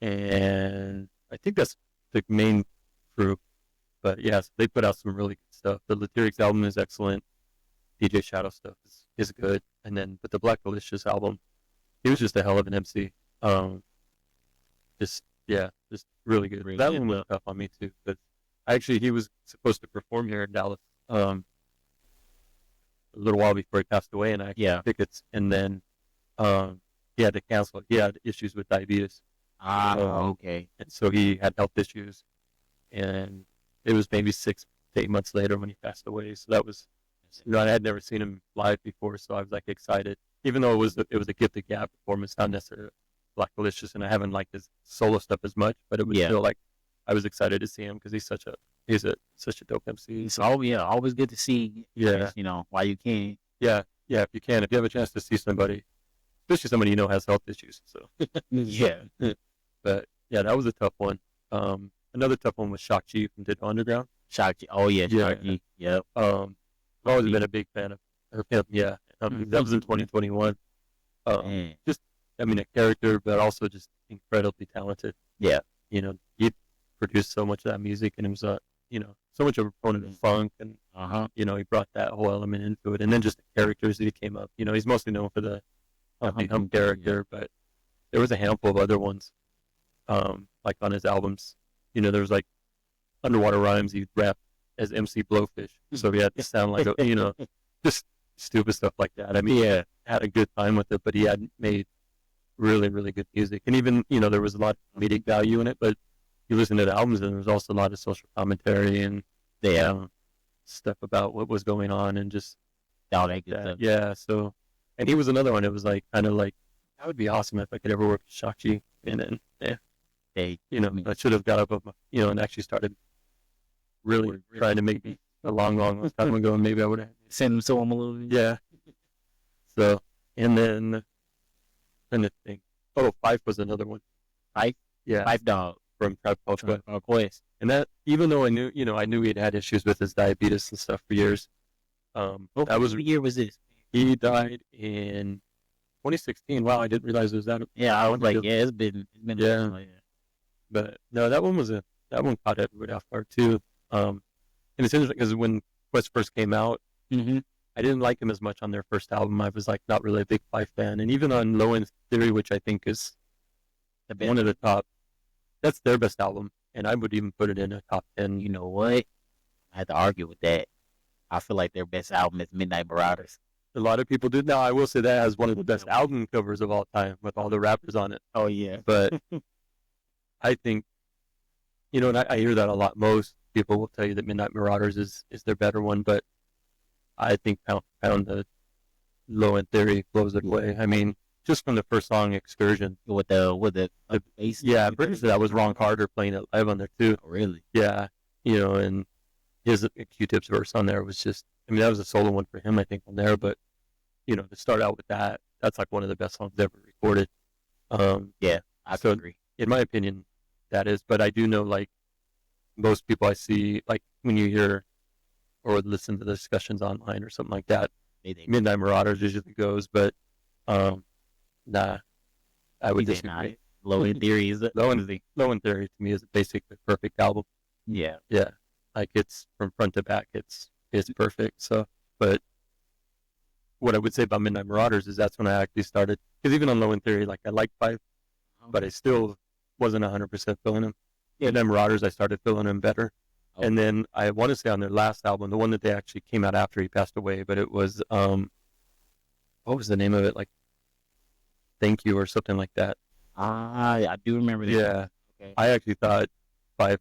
And I think that's the main group. But yeah, so they put out some really good stuff. The Latirics album is excellent. DJ Shadow stuff is good. And then, but the Black Delicious album, he was just a hell of an MC. Just really good. Really that one was tough on me too. But actually, he was supposed to perform here in Dallas a little while before he passed away, and I had tickets. And then he had to cancel. He had issues with diabetes. Okay. And so he had health issues, and it was maybe 6 to 8 months later when he passed away. So that was, I had never seen him live before, so I was like excited. Even though it was a Gift of Gab performance, not necessarily Black Delicious, and I haven't liked his solo stuff as much, but it was still like I was excited to see him because he's such a dope MC. So always good to see. Yeah, while you can. Yeah, if you can, if you have a chance to see somebody, especially somebody has health issues. So yeah, but yeah, that was a tough one. Another tough one was Shock G from Ditto Underground. Shock G. Oh yeah, Shock G. Yep. I've always been a big fan of him. Yeah, that was in 2021. Just, I mean, a character, but also just incredibly talented. Yeah. He produced so much of that music, and it was so much of a proponent of funk, and he brought that whole element into it, and then just the characters that he came up. He's mostly known for the Humpty Hump character, but there was a handful of other ones, like on his albums. There was like underwater rhymes he'd rap as MC Blowfish, so he had to sound like just stupid stuff like that. I mean, he had a good time with it, but he had made really, really good music, and even there was a lot of comedic value in it, but you listen to the albums, and there's also a lot of social commentary and stuff about what was going on, and just all that good stuff. Yeah, so, and he was another one. It was like kind of like, that would be awesome if I could ever work with Shakshi, and then I should have got up, and actually started really trying to make me a long time ago, and maybe I would have sent him to him a little bit. Yeah. So, and then trying to think. Oh, Fife was another one. Fife? Yeah. Fife Dog. From Tribe Called Quest. And that, even though I knew he'd had issues with his diabetes and stuff for years. What year was this? He died in 2016. Wow, I didn't realize it was that. Yeah, I was like, it's been. But no, that one caught everybody off guard too. And it's interesting because when Quest first came out, I didn't like him as much on their first album. I was like not really a big Fife fan, and even on Low End Theory, which I think is one of the top. That's their best album, and I would even put it in a top 10. You know what? I had to argue with that. I feel like their best album is Midnight Marauders. A lot of people do. Now, I will say that has one of the best album covers of all time with all the rappers on it. Oh, yeah. But I think, and I hear that a lot. Most people will tell you that Midnight Marauders is their better one, but I think Pound the Low End Theory blows it away. I mean, just from the first song, Excursion, with the bass. Yeah, I'm pretty sure that was Ron Carter playing it live on there too. Oh, really? Yeah, and his Q-Tip's verse on there was just, I mean, that was a solo one for him, I think, on there. But to start out with that's like one of the best songs ever recorded. Yeah, I agree. In my opinion, that is. But I do know, like, most people I see, like when you hear or listen to the discussions online or something like that, Midnight Marauders usually goes, but nah, I would disagree. Low End Theory is Low End Theory to me is basically the perfect album. Yeah, like it's from front to back, it's perfect. So, but what I would say about Midnight Marauders is that's when I actually started, because even on Low End Theory, like I liked Fife, but I still wasn't 100% feeling him. Midnight Marauders, I started feeling him better. Okay. And then I want to say on their last album, the one that they actually came out after he passed away, but it was what was the name of it? Like Thank You or something like that. I do remember that. Yeah. Okay. I actually thought Fife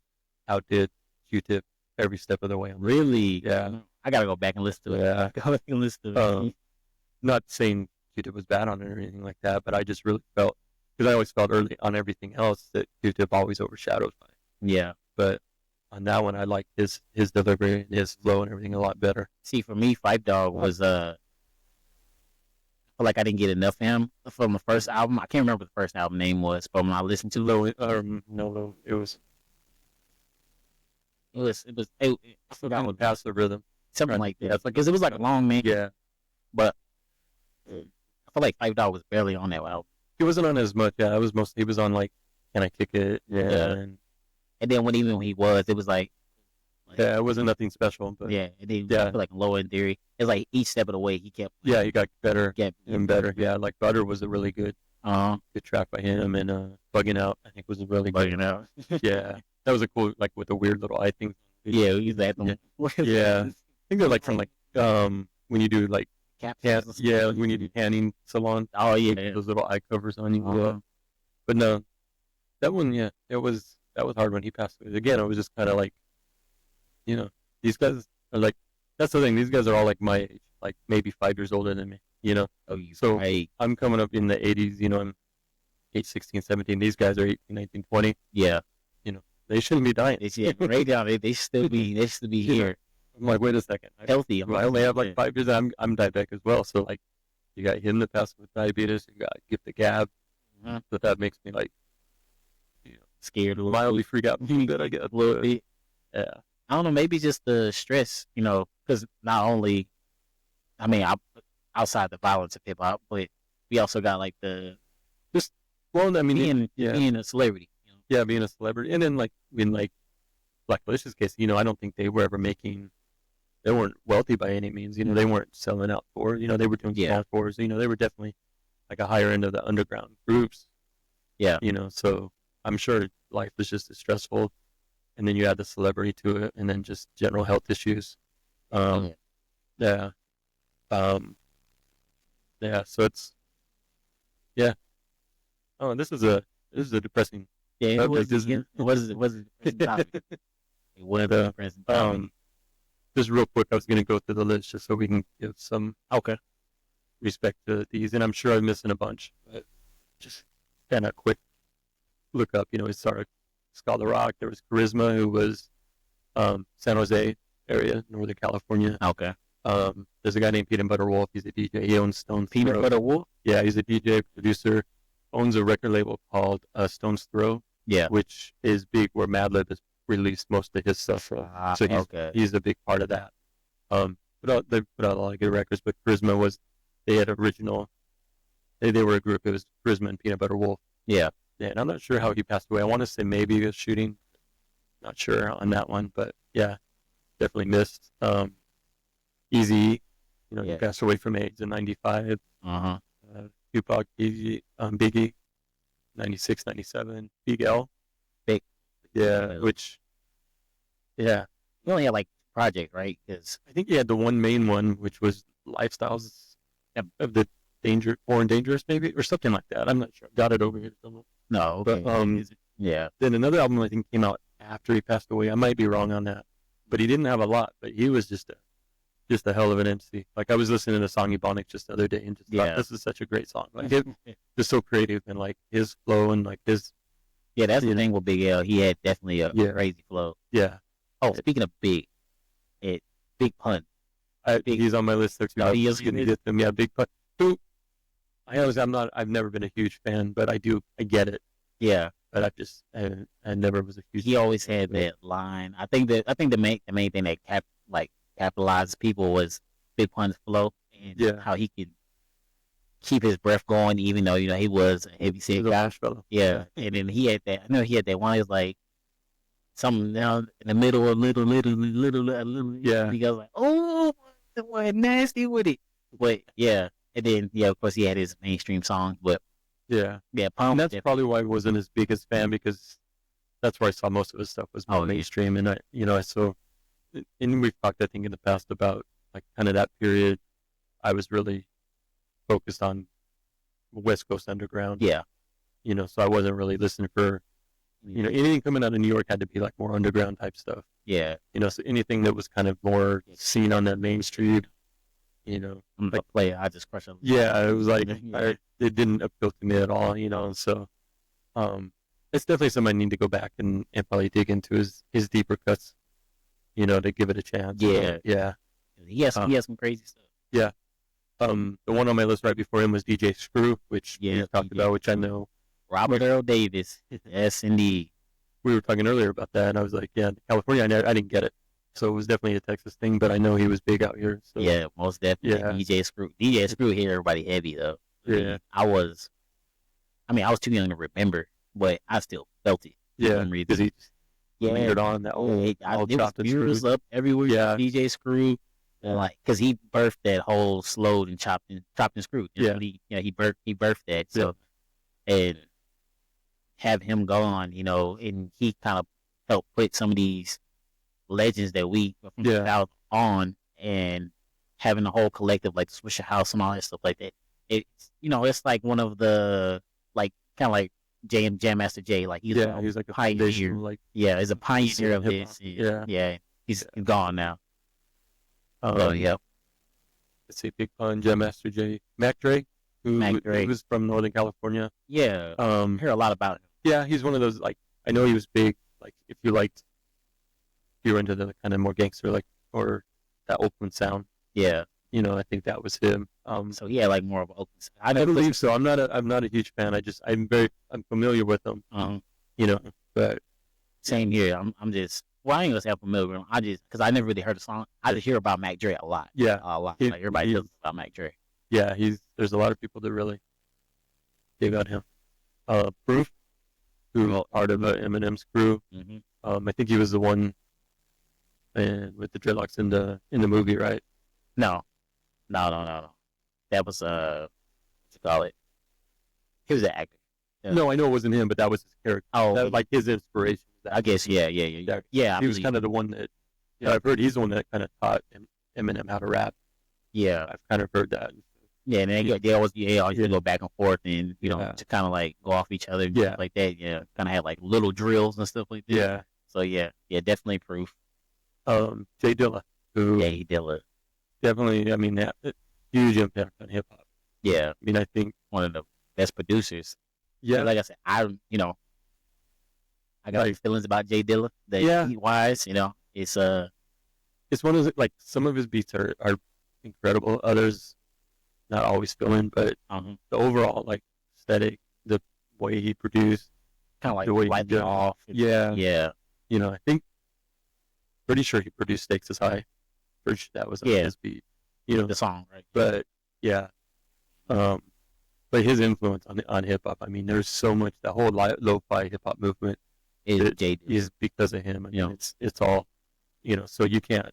outdid Q-Tip every step of the way. Really? Yeah. I gotta go back and listen to it. Yeah. Go back and listen to it. Not saying Q-Tip was bad on it or anything like that, but I just really felt, because I always felt early on everything else that Q-Tip always overshadowed Fife. Yeah. But on that one, I liked his delivery and his flow and everything a lot better. See, for me, Fife Dog was I feel like I didn't get enough of him from the first album. I can't remember what the first album name was, but when I listened to it was I forgot what Past the Rhythm, something like that. Because it was like a long name. Yeah, but I feel like Fife Dog was barely on that album. He wasn't on as much. Yeah, he was on like Can I Kick It? Yeah, and then when he was, it was like yeah, it wasn't nothing special. But yeah, and then I feel like Low End Theory. It's like each step of the way he kept. Yeah, he got better and better. Yeah, like Butter was a really good track by him, and Bugging Out I think was a really Bugging Out. Yeah, that was a cool, like with the weird little eye thing. Yeah, we used to have them. Yeah, I think they're like from like when you do like like when you do tanning salon. Oh yeah, those little eye covers on you. But no, that one, it was hard when he passed away. Again, it was just kind of like, these guys are like, that's the thing. These guys are all like my age, like maybe 5 years older than me, So I'm coming up in the 80s, I'm age 16, 17. These guys are 18, 19, 20. Yeah. They shouldn't be dying. They still be here. I'm like, wait a second. Healthy. I only have like 5 years. I'm diabetic as well. So like, you got him that passed with diabetes. You got Gift the Gab. But that makes me like, scared a little, mildly freak out that I get a little bit. Yeah. I don't know. Maybe just the stress, because not only, I mean, outside the violence of hip hop, but we also got like being a celebrity. Yeah, being a celebrity, and then like when like Black Delicious case, I don't think they were ever making. They weren't wealthy by any means. They weren't selling out tours. They were doing small tours. They were definitely like a higher end of the underground groups. Yeah. So I'm sure life was just as stressful, and then you add the celebrity to it, and then just general health issues. Yeah. Yeah. So it's Oh, this is a depressing. Yeah, it was. Subject, It was a depressing topic. It was a depressing topic. Just real quick, I was going to go through the list just so we can give some respect to these, and I'm sure I'm missing a bunch, but just kind of quick look up. We started Scholar Rock. There was Charisma, who was San Jose area, Northern California. Okay. There's a guy named Peanut Butter Wolf. He's a DJ. He owns Stone's Peanut Throw. Butter Wolf? Yeah, he's a DJ, producer, owns a record label called Stone's Throw. Yeah. Which is big, where Madlib has released most of his stuff from. So he's a big part of that. They put out a lot of good records, but Charisma they had original, they were a group. It was Charisma and Peanut Butter Wolf. Yeah. Yeah, and I'm not sure how he passed away. I want to say maybe a shooting. Not sure on that one, but yeah, definitely missed. Easy, he passed away from AIDS in 95. Tupac, Biggie, 96, 97. Big L. Yeah, which, yeah. He only had like project, right? Because I think he had the one main one, which was Lifestyles of the Poor and Dangerous, maybe, or something like that. I'm not sure. Got it over here somewhere. No, okay. But, yeah. Then another album I think came out after he passed away. I might be wrong on that, but he didn't have a lot. But he was just a hell of an MC. Like, I was listening to Song Ebonics just the other day and just thought, this is such a great song. Like, it just so creative, and like his flow and like his. Yeah, that's the thing with Big L. He had definitely a crazy flow. Yeah. Oh, speaking of Big Pun. He's on my list there too. No, he is going to get them. Yeah, Big Pun. Who? I've never been a huge fan, but I get it. Yeah. But I never was a huge. He always had that line. I think the main thing that capitalized people was Big Pun's flow and how he could keep his breath going, even though he was a heavy set guy. Yeah, and then he had that. I know he had that one. He was like something down in the middle, a little. Yeah, he goes like, "Oh, boy, nasty with it." But yeah, and then of course he had his mainstream songs, but Pump. And that's probably why I wasn't his biggest fan, because that's where I saw most of his stuff was more mainstream, and I saw. And we've talked, I think, in the past about like kind of that period. I was really focused on West Coast underground. Yeah. So I wasn't really listening for, anything coming out of New York had to be like more underground type stuff. Yeah. So anything that was kind of more seen on that main street, I'm like, player, I just crush them. Yeah, it was like, it didn't appeal to me at all, so it's definitely something I need to go back and probably dig into his deeper cuts. To give it a chance. Yeah. Yeah. He has some crazy stuff. Yeah. The one on my list right before him was DJ Screw, which we talked about, which I know. Robert Earl Davis. Yes, indeed. We were talking earlier about that, and I was like, California, I didn't get it. So it was definitely a Texas thing, but I know he was big out here. So. Yeah, most definitely. Yeah. DJ Screw hit everybody heavy, though. Yeah. I was too young to remember, but I still felt it. Yeah, because he lingered on that old chopped and screwed up everywhere. Yeah, DJ Screw, like, because he birthed that whole slowed and chopped and screwed. He birthed that. So, and have him go on, and he kind of helped put some of these legends that we from the South on, and having the whole collective like the Swisher House and all that stuff like that. It's it's like one of the kind of like Jam Master Jay, like he's like a pioneer, he's a pioneer of this. He's gone now. Let's see, Big Pun, Jam Master Jay, Mac Dre, who was from Northern California. Yeah, hear a lot about him. Yeah, he's one of those, like, I know he was big, like if you were into the kind of more gangster, or that Oakland sound. Yeah. I think that was him. So he had like more of an Oakland sound. I believe so. I'm not a huge fan. I'm familiar with him. But same here. I ain't gonna say I'm familiar with him. Because I never really heard the song. I just hear about Mac Dre a lot. Yeah. A lot. Like everybody knows about Mac Dre. Yeah, there's a lot of people that really gave out him. Proof, who part of Eminem's crew. Mm-hmm. I think he was the one with the dreadlocks in the movie, right? No, no. That was what you call it? He was an actor. Yeah. No, I know it wasn't him, but that was his character. Oh, That, like his inspiration. I guess yeah. He was kind of the one that. Yeah, I've heard he's the one that kind of taught Eminem how to rap. Yeah, I've kind of heard that. yeah, and they always go back and forth, and to kind of like go off each other, and stuff like that. Yeah, kind of had like little drills and stuff like that. Yeah. So yeah, definitely proof. Jay Dilla, who Dilla, definitely. I mean, huge impact on hip hop. Yeah, I mean, I think one of the best producers. Yeah, like I said, I got like feelings about Jay Dilla. Beat wise, it's one of the, like some of his beats are incredible. Others not always feeling, but the overall like aesthetic, the way he produced, kind of like the way he off. Yeah. I think pretty sure he produced Stakes is High. Pretty sure that was his beat. The song, right? But yeah, but his influence on hip hop. I mean, there's so much. The whole lo-fi hip hop movement is because of him. I mean, it's all, so you can't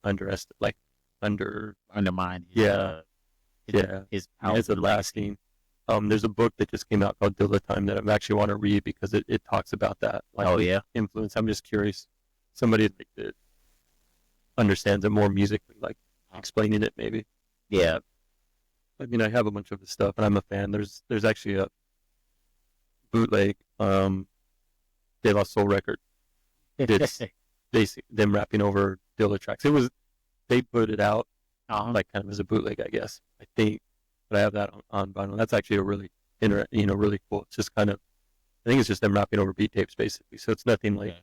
underestimate, undermine. His it's lasting. There's a book that just came out called Dilla Time that I actually want to read because it talks about that. Like, influence. I'm just curious. Somebody like that understands it more musically, like explaining it maybe. Yeah. I mean, I have a bunch of his stuff, and I'm a fan. There's actually a bootleg De La Soul record. It's basically them rapping over Dilla tracks. They put it out like kind of as a bootleg, I guess. I think, but I have that on vinyl. That's actually a really really cool. It's just kind of, I think it's just them rapping over beat tapes basically. So it's nothing like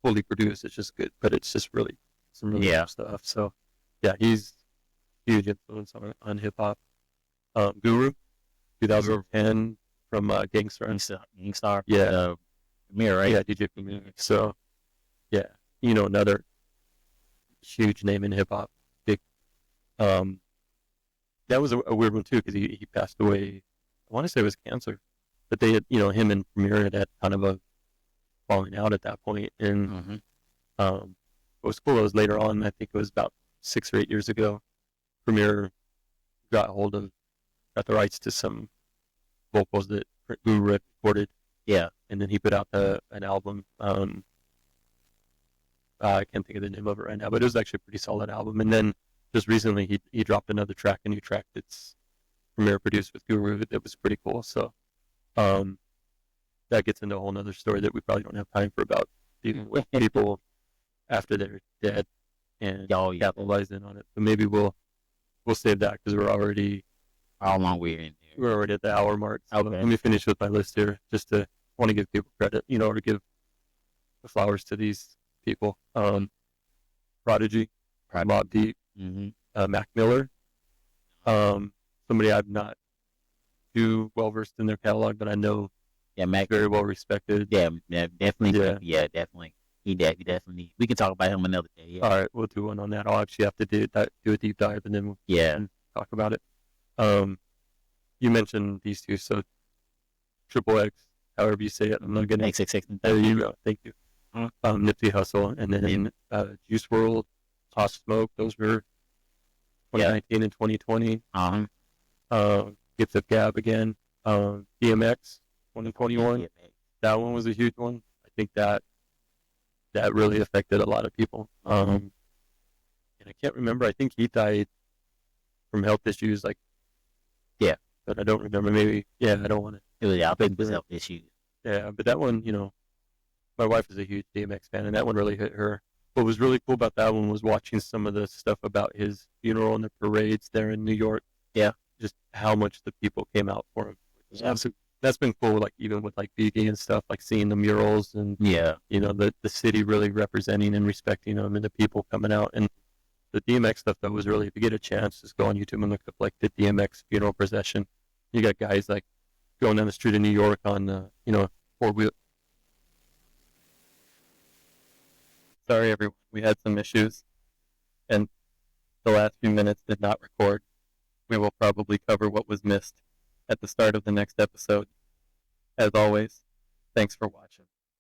fully produced. It's just good, but it's just really some really cool stuff. So yeah, he's huge influence on hip hop. Guru, 2010 from Gangstar. Yeah. Premier, right? Yeah, DJ Premier. So, yeah, another huge name in hip hop. Big. That was a weird one too because he passed away. I want to say it was cancer, but they had, him and Premier had kind of a falling out at that point. And what was cool was later on, I think it was about 6 or 8 years ago, Premier got the rights to some vocals that Guru recorded. Yeah. And then he put out an album. I can't think of the name of it right now, but it was actually a pretty solid album. And then just recently he dropped a new track that's Premier produced with Guru that was pretty cool. So that gets into a whole nother story that we probably don't have time for about dealing with people after they're dead and capitalizing on it. But maybe we'll save that because we're already how long we're in there. We're already at the hour mark. So okay. Let me finish with my list here, just to want to give people credit, or to give the flowers to these people. Prodigy, Mobb Deep, Mac Miller. Somebody I'm not too well versed in their catalog, but I know Mac very well respected. Yeah, definitely. Yeah, definitely. He definitely. We can talk about him another day. Yeah. All right, we'll do one on that. I'll actually have to do a deep dive and then we'll talk about it. You mentioned these two, so Triple X, however you say it. I'm not gonna. XXX. There you go. Thank you. Nipsey Hussle, and then Juice WRLD, Pop Smoke. Those were 2019 and 2020. Gifts of Gab again. DMX 2021. That one was a huge one. I think that really affected a lot of people. And I can't remember. I think he died from health issues. But I don't remember. Maybe. Yeah, I don't want to. It was health issues. Yeah, but that one, my wife is a huge DMX fan, and that one really hit her. What was really cool about that one was watching some of the stuff about his funeral and the parades there in New York. Yeah. Just how much the people came out for him. Yeah. So that's been cool, like even with like Biggie and stuff, like seeing the murals and, the city really representing and respecting him and the people coming out. And the DMX stuff, that was really, if you get a chance, just go on YouTube and look up like the DMX funeral procession. You got guys like going down the street in New York on, four-wheel. Sorry, everyone. We had some issues, and the last few minutes did not record. We will probably cover what was missed at the start of the next episode. As always, thanks for watching.